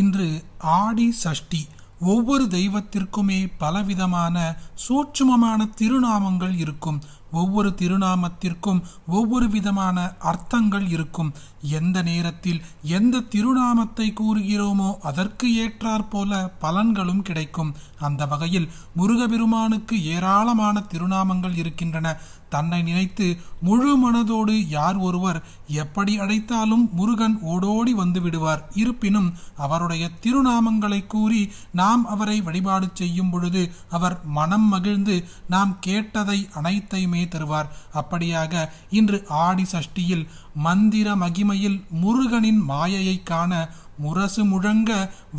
இன்று ஆடி சஷ்டி. ஒவ்வொரு தெய்வத்திற்குமே பலவிதமான சூட்சுமமான திருநாமங்கள் இருக்கும். ஒவ்வொரு திருநாமத்திற்கும் ஒவ்வொரு விதமான அர்த்தங்கள் இருக்கும். எந்த நேரத்தில் எந்த திருநாமத்தை கூறுகிறோமோ அதற்கு ஏற்றாற்போல பலன்களும் கிடைக்கும். அந்த வகையில் முருகபெருமானுக்கு ஏராளமான திருநாமங்கள் இருக்கின்றன. தன்னை நினைத்து முழு மனதோடு யார் ஒருவர் எப்படி அழைத்தாலும் முருகன் ஓடோடி வந்து விடுவார். இருப்பினும் அவருடைய திருநாமங்களை கூறி நாம் அவரை வழிபாடு செய்யும் பொழுது அவர் மனம் மகிழ்ந்து நாம் கேட்டதை அனைத்தையுமே தருவார். அப்படியாக இன்று ஆடி சஷ்டியில் மந்திர மகிமையில் முருகனின் மாயையை காண முரசு முழங்க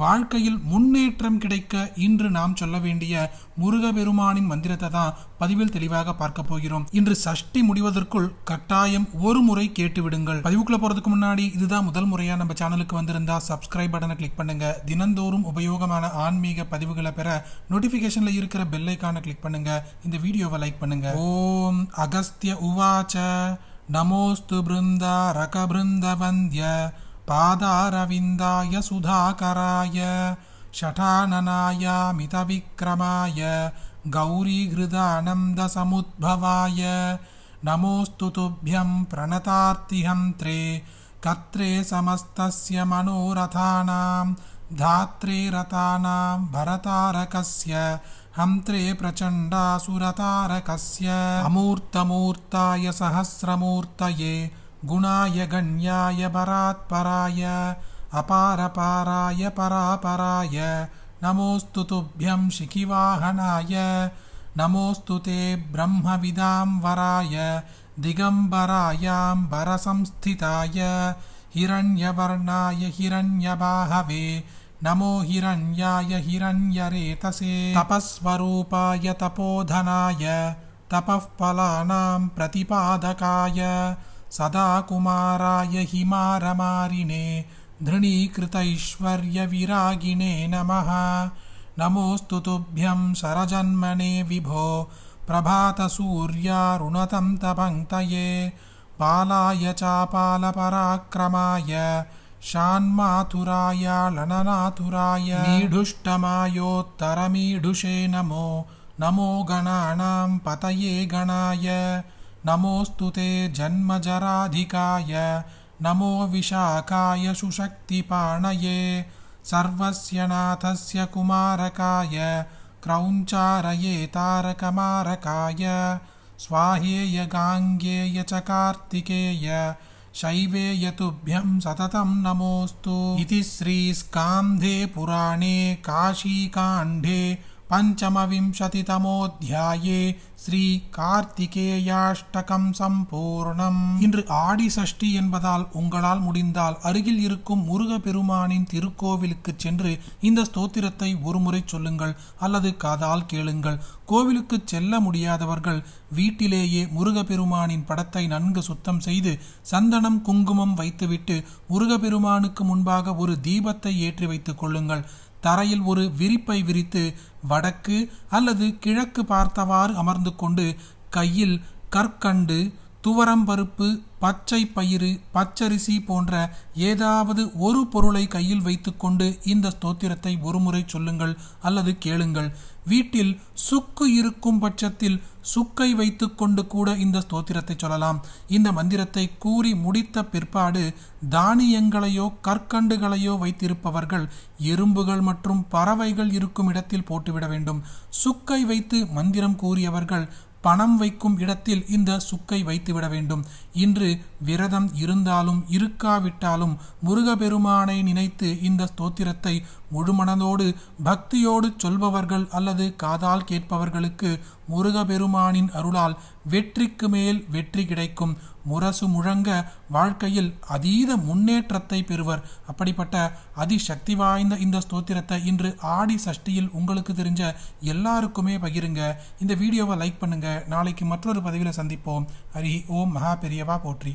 வாழ்க்கையில் முன்னேற்றம் கிடைக்க இன்று நாம் சொல்ல வேண்டிய முருகபெருமானின் மந்திரத்தை தான் பதிவில் தெளிவாக பார்க்க போகிறோம். இன்று சஷ்டி முடிவதற்குள் கட்டாயம் ஒரு முறை கேட்டுவிடுங்கள். பதிவுக்குள்ள போறதுக்கு முன்னாடி இதுதான் முதல் முறையா நம்ம சேனலுக்கு வந்திருந்தா சப்ஸ்கிரைப் பட்டனை கிளிக் பண்ணுங்க. தினந்தோறும் உபயோகமான ஆன்மீக பதிவுகளை பெற நோட்டிபிகேஷன்ல இருக்கிற பெல் ஐகானை கிளிக் பண்ணுங்க. இந்த வீடியோவை லைக் பண்ணுங்க. ஓம் அகஸ்திய உவாச்ச நமோஸ்து பிருந்தா ரக பிருந்த வந்திய பாதாரவிந்தாய சுதாகராய ஷடானனாய மிதவிக்ரமாய கௌரிஹிருதானந்த சமுத்பவாய நமோஸ்து துப்யம் பிரணதார்த்திஹந்த்ரே கத்ரே சமஸ்தஸ்ய மனோரதானாம் தாத்ரே ரதானாம் பரதாரகஸ்ய ஹந்த்ரே பிரச்சண்டாசுரதாரகஸ்ய அமூர்த்தமூர்த்தாய சஹஸ்ரமூர்த்தயே குணாய கண்யாய பராத்பராய அபாரபாராய பராபராய நமோஸ்து துப்யம் ஷிகிவாஹனாய நமோஸ்து தே பிரம்மவிதாம் வராய திகம்பராயாம் பரசம்ஸ்திதாய ஹிரண்யவர்ணாய ஹிரண்யபாஹவே நமோ ஹிரண்யாய ஹிரண்யரேதசே தபஸ்வரூபாய தபோதனாய தபஃபலானாம் பிரதிபாதகாய சதா குமாராய ஹிமாரமாரிணே திருணீகிருதைஸ்வர்ய விராகிணே நமः நமோஸ்து துப்யம் சரஜன்மனே விபோ பிரபாத சூர்யாருணதம் தபங்க்தயே பாலாய சாபால பராக்கிரமாய ஷான்மாதுராய லனநாதுராய மீடுஷ்டமாயோத்தரமீடுஷே நமோ நமோ கணானாம் பதயே கணாய நமோஸ்து தே ஜன்மஜராதிகாய நமோ விஷாகாய சுஷக்திபாணயே சர்வஸ்ய நாதஸ்ய குமாரகாய க்ரௌஞ்சாரயே தாரகமாரகாய ஸ்வாஹேய காங்கேய ச கார்த்திகேய शैवेय तुभ्यं सततं नमोस्तु इति श्री स्कान्धे पुराणे काशीकाण्डे पंचमविंशतितमोऽध्याये श्री கார்த்திகேயாஷ்டகம் சம்பூர்ணம். இன்று ஆடி சஷ்டி என்பதால் உங்களால் முடிந்தால் அருகில் இருக்கும் முருகபெருமானின் திருக்கோவிலுக்கு சென்று இந்த ஸ்தோத்திரத்தை ஒருமுறை சொல்லுங்கள் அல்லது காதால் கேளுங்கள். கோவிலுக்கு செல்ல முடியாதவர்கள் வீட்டிலேயே முருகபெருமானின் படத்தை நன்கு சுத்தம் செய்து சந்தனம் குங்குமம் வைத்துவிட்டு முருகபெருமானுக்கு முன்பாக ஒரு தீபத்தை ஏற்றி வைத்துக் கொள்ளுங்கள். தரையில் ஒரு விரிப்பை விரித்து வடக்கு அல்லது கிழக்கு பார்த்தவாறு அமர்ந்து கொண்டு கையில் கற்கண்டு, துவரம்பருப்பு, பச்சை பயிறு, பச்சரிசி போன்ற ஏதாவது ஒரு பொருளை கையில் வைத்துக்கொண்டு இந்த ஸ்தோத்திரத்தை ஒருமுறை சொல்லுங்கள் அல்லது கேளுங்கள். வீட்டில் சுக்கு இருக்கும் பட்சத்தில் சுக்கை வைத்துக்கொண்டு கூட இந்த ஸ்தோத்திரத்தை சொல்லலாம். இந்த மந்திரத்தை கூறி முடித்த பிற்பாடு தானியங்களையோ கற்கண்டுகளையோ வைத்திருப்பவர்கள் எறும்புகள் மற்றும் பறவைகள் இருக்கும் இடத்தில் போட்டுவிட வேண்டும். சுக்கை வைத்து மந்திரம் கூறியவர்கள் பணம் வைக்கும் இடத்தில் இந்த சுக்கை வைத்துவிட வேண்டும். இன்று விரதம் இருந்தாலும் இருக்காவிட்டாலும் முருகபெருமானை நினைத்து இந்த ஸ்தோத்திரத்தை முழுமனதோடு பக்தியோடு சொல்பவர்கள் அல்லது காதால் கேட்பவர்களுக்கு முருகபெருமானின் அருளால் வெற்றிக்கு மேல் வெற்றி கிடைக்கும். முரசு முழங்க வாழ்க்கையில் அதீத முன்னேற்றத்தை பெறுவர். அப்படிப்பட்ட அதிசக்தி வாய்ந்த இந்த ஸ்தோத்திரத்தை இன்று ஆடி சஷ்டியில் உங்களுக்கு தெரிஞ்ச எல்லாருக்குமே பகிருங்க. இந்த வீடியோவை லைக் பண்ணுங்க. நாளைக்கு மற்றொரு பதிவில் சந்திப்போம். ஹரி ஓம் மகா பெரியவா போற்றி.